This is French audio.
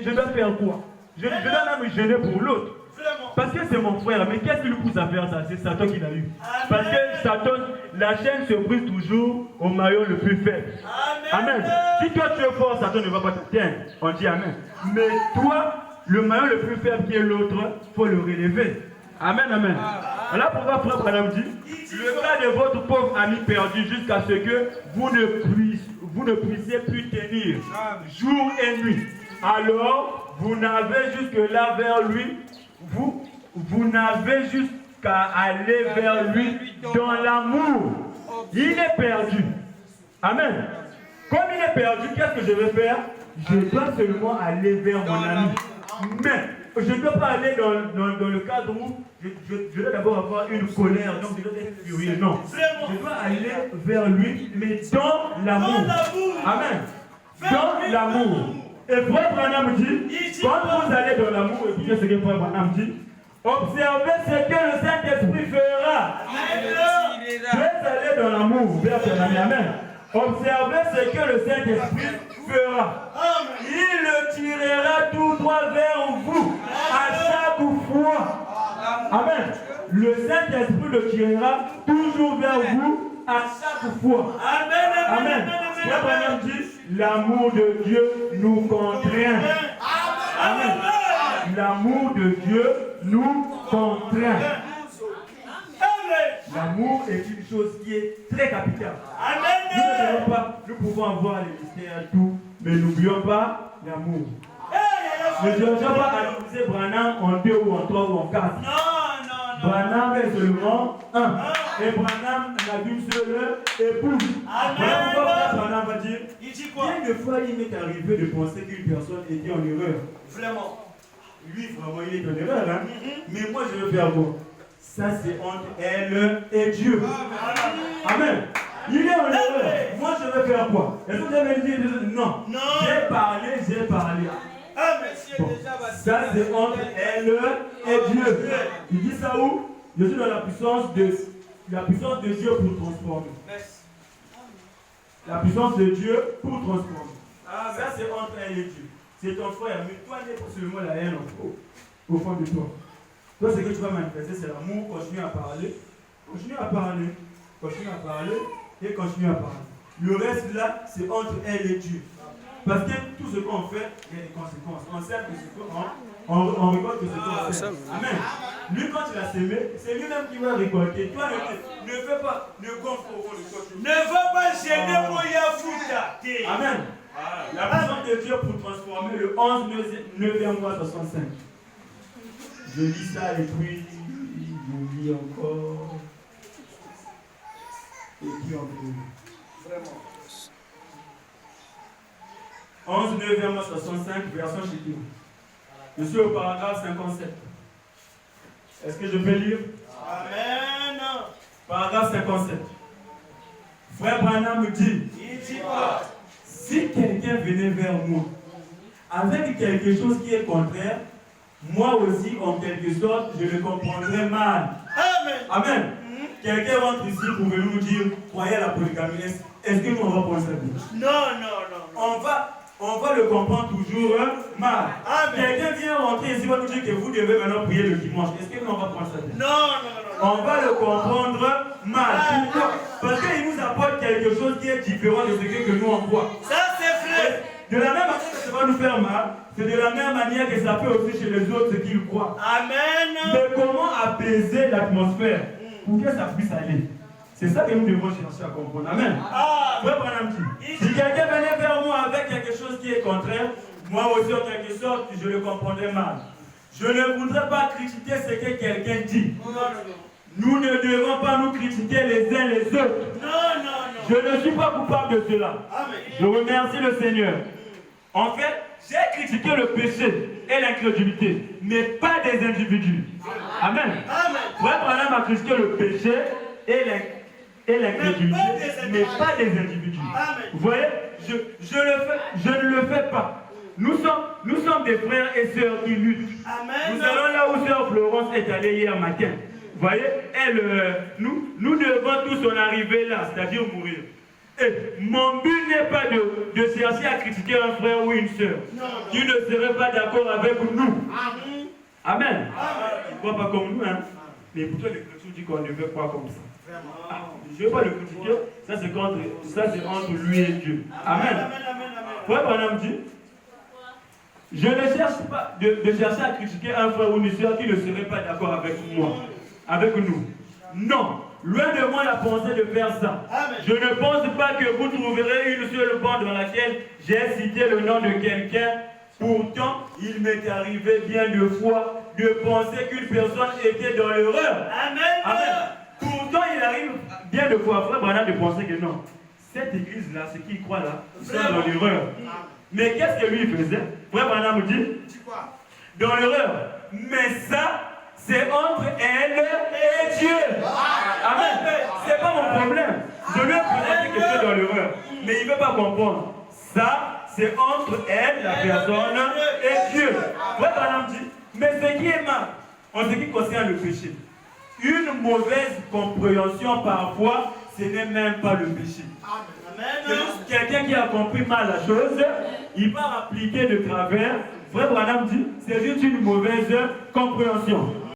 je dois faire quoi? Je dois même gêner pour l'autre. Parce que c'est mon frère, mais qu'est-ce qui lui pousse à faire ça? C'est Satan qui l'a eu. Parce que Satan, la chaîne se brise toujours au maillon le plus faible. Amen. Si toi tu es fort, Satan ne va pas t'atteindre. On dit Amen. Mais toi, le maillon le plus faible qui est l'autre, il faut le relever. Amen, amen. Voilà pourquoi frère Branham dit, le cas de votre pauvre ami perdu jusqu'à ce que vous ne puissiez plus tenir jour et nuit. Alors, vous n'avez jusque-là vers lui, vous n'avez jusqu'à aller vers lui dans l'amour. Il est perdu. Amen. Comme il est perdu, qu'est-ce que je vais faire? Je dois seulement aller vers mon ami. Mais je ne dois pas aller dans le cadre où je dois d'abord avoir une colère, donc je dois être furieux. Non. Je dois aller vers lui, mais dans l'amour. Amen. Dans l'amour. Et frère Branham dit, quand vous allez dans l'amour, écoutez ce que frère Branham dit, observez ce que le Saint-Esprit fera. Je vais aller dans l'amour, vers ton ami. Amen. Observez ce que le Saint-Esprit fera. Il le tirera tout droit vers vous à chaque fois. Amen. Le Saint-Esprit le tirera toujours vers vous à chaque fois. Amen. Amen. Abraham dit, l'amour de Dieu nous contraint. Amen. L'amour de Dieu nous contraint. L'amour est une chose qui est très capitale. Nous pouvons avoir les mystères et tout, mais n'oublions pas l'amour. Ne cherchons pas à diviser Branham en 2 ou en 3 ou en 4. Branham est seulement un. Et Branham n'a qu'une seule épouse. Voilà pourquoi Branham va dire, combien de fois il m'est arrivé de penser qu'une personne était en erreur. Vraiment. Lui, vraiment, il est en erreur. Hein? Mais moi, je veux faire quoi? Ça, c'est entre elle et Dieu. Amen. Il est en erreur. Moi, je veux faire quoi? Est-ce que vous avez dit non? J'ai parlé. Bon. Ça, c'est entre elle et Dieu. Il dit ça où? Je suis dans la puissance de Dieu pour transformer. La puissance de Dieu pour transformer. Ça, c'est entre elle et Dieu. C'est ton frère, mais toi, n'est pas seulement la haine au fond de toi. Toi, ce que tu vas manifester, c'est l'amour. Continue à parler et continue à parler. Le reste là, c'est entre elle et Dieu. Parce que tout ce qu'on fait, il y a des conséquences. On sait que ce qu'on récolte que ce qu'on sème. Amen. Lui, quand il a sémé, c'est lui-même qui va récolter. Toi, ne fais pas, ne gonfle au fond de toi. Ne va pas gêner mon Yafouta. Amen. La puissance de Dieu pour transformer le 11 9e mois 65. Je lis ça et puis je lis encore. Et puis on vraiment. 11 9e mois 65, version Chitou. Je suis au paragraphe 57. Est-ce que je peux lire? Amen. Paragraphe 57. Frère Branham me dit, si quelqu'un venait vers moi avec quelque chose qui est contraire, moi aussi, en quelque sorte, je le comprendrais mal. Amen. Amen. Quelqu'un rentre ici pour venir nous dire, croyez à la polygamie. Est-ce que nous, on va prendre ça? Non. On va le comprendre toujours mal. Amen. Quelqu'un vient rentrer ici, va nous dire que vous devez maintenant prier le dimanche. Est-ce que nous, on va prendre ça? Non. On va le comprendre mal. Pourquoi? Parce qu'il nous apporte quelque chose qui est différent de ce que nous, on croit. Ça, c'est vrai. De la même manière que ça va nous faire mal, c'est de la même manière que ça peut aussi chez les autres ce qu'ils croient. Amen. Mais comment apaiser l'atmosphère pour que ça puisse aller? C'est ça que nous devons chercher à comprendre. Amen. Frère Branham dit, si quelqu'un venait vers moi avec quelque chose qui est contraire, moi aussi en quelque sorte, je le comprendrais mal. Je ne voudrais pas critiquer ce que quelqu'un dit. Nous ne devons pas nous critiquer les uns les autres. Non. Je ne suis pas coupable de cela. Amen. Je remercie le Seigneur. En fait, j'ai critiqué le péché et l'incrédulité, mais pas des individus. Amen. Frère Branham a critiqué le péché et l'incrédulité, mais pas des individus. Amen. Vous voyez, je ne le fais pas. Nous sommes des frères et sœurs qui luttent. Amen. Nous allons là où sœur Florence est allée hier matin. Vous voyez, nous devons tous en arriver là, c'est-à-dire mourir. Et mon but n'est pas de chercher à critiquer un frère ou une soeur qui ne serait pas d'accord avec nous. Amen. Il ne croit pas comme nous, hein. Mais pourtant, l'Écriture dit qu'on ne veut pas comme ça. Je ne veux pas le critiquer, ça c'est entre lui et Dieu. Amen. Frère Branham dit, je ne cherche pas de chercher à critiquer un frère ou une soeur qui ne serait pas d'accord avec moi, avec nous. Non, loin de moi la pensée de faire ça. Je ne pense pas que vous trouverez une seule bande dans laquelle j'ai cité le nom de quelqu'un. Pourtant, il m'est arrivé bien de fois de penser qu'une personne était dans l'erreur. Amen. Pourtant, il arrive bien de fois, frère Branham, de penser que non. Cette église-là, ceux qui y croient là, ils sont dans l'erreur. Mais qu'est-ce que lui faisait? Frère Branham dit, dans l'erreur. Mais ça, c'est entre elle et Dieu. Amen. C'est pas mon problème. Je lui ai présenté quelqu'un dans l'erreur. Mais il ne veut pas comprendre. Ça, c'est entre elle, la personne, et Dieu. Frère Branham dit, mais ce qui est mal, en ce qui concerne le péché, une mauvaise compréhension parfois, ce n'est même pas le péché. Quelqu'un qui a compris mal la chose, il va appliquer de travers. Frère Branham dit, c'est juste une mauvaise compréhension.